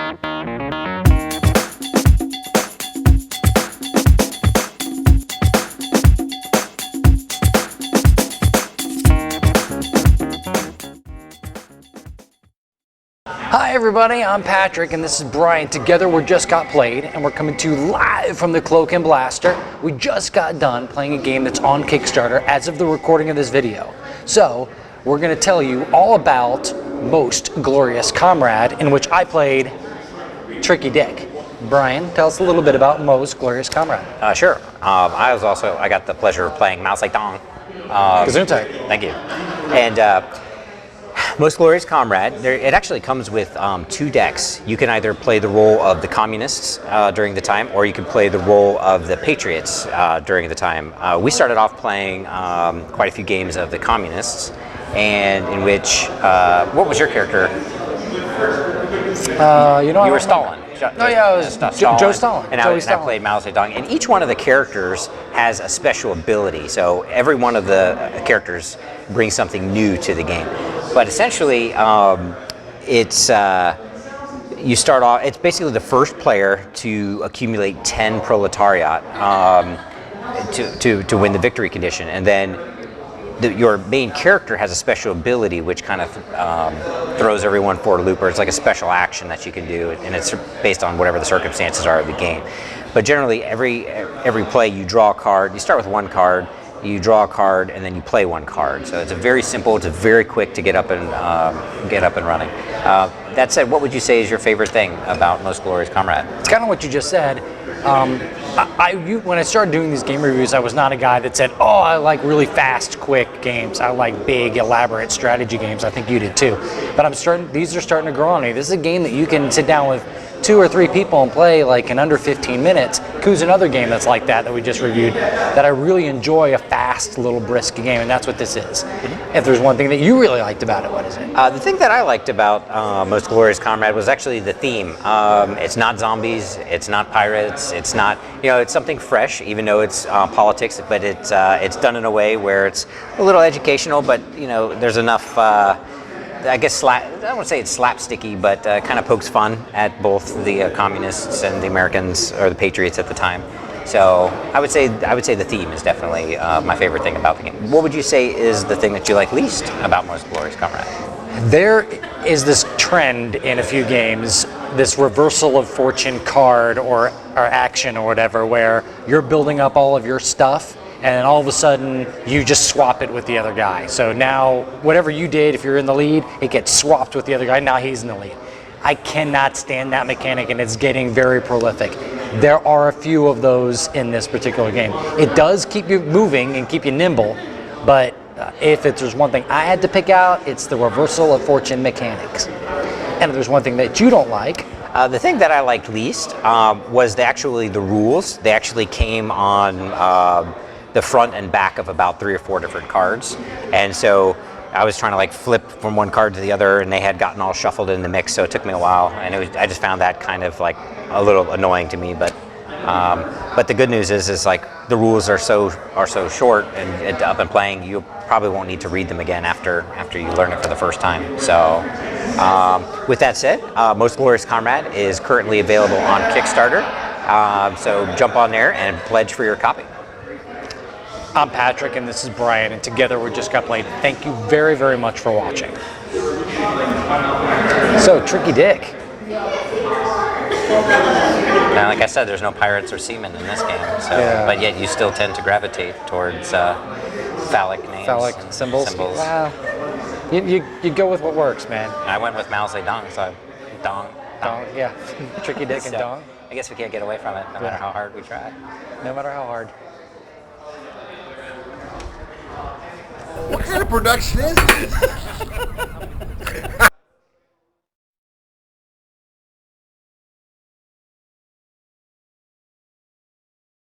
Hi everybody, I'm Patrick and this is Brian. Together we're Just Got Played and we're coming to you live from the Cloak and Blaster. We just got done playing a game that's on Kickstarter as of the recording of this video. So we're going to tell you all about Most Glorious Comrade, in which I played Tricky Dick. Brian, tell us a little bit about Most Glorious Comrade. Sure. I got the pleasure of playing Mao Zedong. Gesundheit. Thank you. And Most Glorious Comrade, it actually comes with 2 decks. You can either play the role of the communists during the time, or you can play the role of the patriots during the time. We started off playing quite a few games of the communists, and in which, what was your character? You were Stalin. I was Joe Stalin. And I played Mao Zedong. And each one of the characters has a special ability. So every one of the characters brings something new to the game. But essentially, you start off. It's basically the first player to accumulate 10 proletariat to win the victory condition, and then your main character has a special ability which kind of throws everyone for a loop, or it's like a special action that you can do, and it's based on whatever the circumstances are of the game. But generally, every play you draw a card. You start with 1 card. You draw a card and then you play 1 card. So it's very simple. It's very quick to get up and running. That said, what would you say is your favorite thing about Most Glorious Comrade? It's kind of what you just said. When I started doing these game reviews, I was not a guy that said, "Oh, I like really fast, quick games. I like big, elaborate strategy games." I think you did too. But these are starting to grow on me. This is a game that you can sit down with 2 or 3 people and play like in under 15 minutes. Ku's another game that's like that we just reviewed, that I really enjoy, a fast little brisk game, and that's what this is. If there's one thing that you really liked about it, what is it? The thing that I liked about Most Glorious Comrade was actually the theme. It's not zombies, it's not pirates, it's not, it's something fresh, even though it's politics, but it's done in a way where it's a little educational, but there's enough I guess I don't want to say it's slapsticky, but kind of pokes fun at both the communists and the Americans, or the patriots at the time. So I would say the theme is definitely my favorite thing about the game. What would you say is the thing that you like least about Most Glorious Comrade? There is this trend in a few games, this reversal of fortune card or action or whatever, where you're building up all of your stuff, and then all of a sudden you just swap it with the other guy. So now whatever you did, if you're in the lead, it gets swapped with the other guy. Now he's in the lead. I cannot stand that mechanic, and it's getting very prolific. There are a few of those in this particular game. It does keep you moving and keep you nimble, but if there's one thing I had to pick out, it's the reversal of fortune mechanics. And if there's one thing that you don't like, the thing that I liked least was the rules. They actually came on the front and back of about 3 or 4 different cards, and so I was trying to flip from one card to the other, and they had gotten all shuffled in the mix, so it took me a while, and I just found that kind of a little annoying to me. But the good news is the rules are so short and up and playing, you probably won't need to read them again after you learn it for the first time. So with that said, Most Glorious Comrade is currently available on Kickstarter, so jump on there and pledge for your copy. I'm Patrick and this is Brian, and together we Just Got Played. Thank you very, very much for watching. So, Tricky Dick. Now, like I said, there's no pirates or seamen in this game, so but yet you still tend to gravitate towards phallic names. Phallic symbols. Wow. You go with what works, man. I went with Mao Zedong, so Dong. Yeah. Tricky Dick and Dong. I guess we can't get away from it, no matter how hard we try. No matter how hard. What kind of production is this?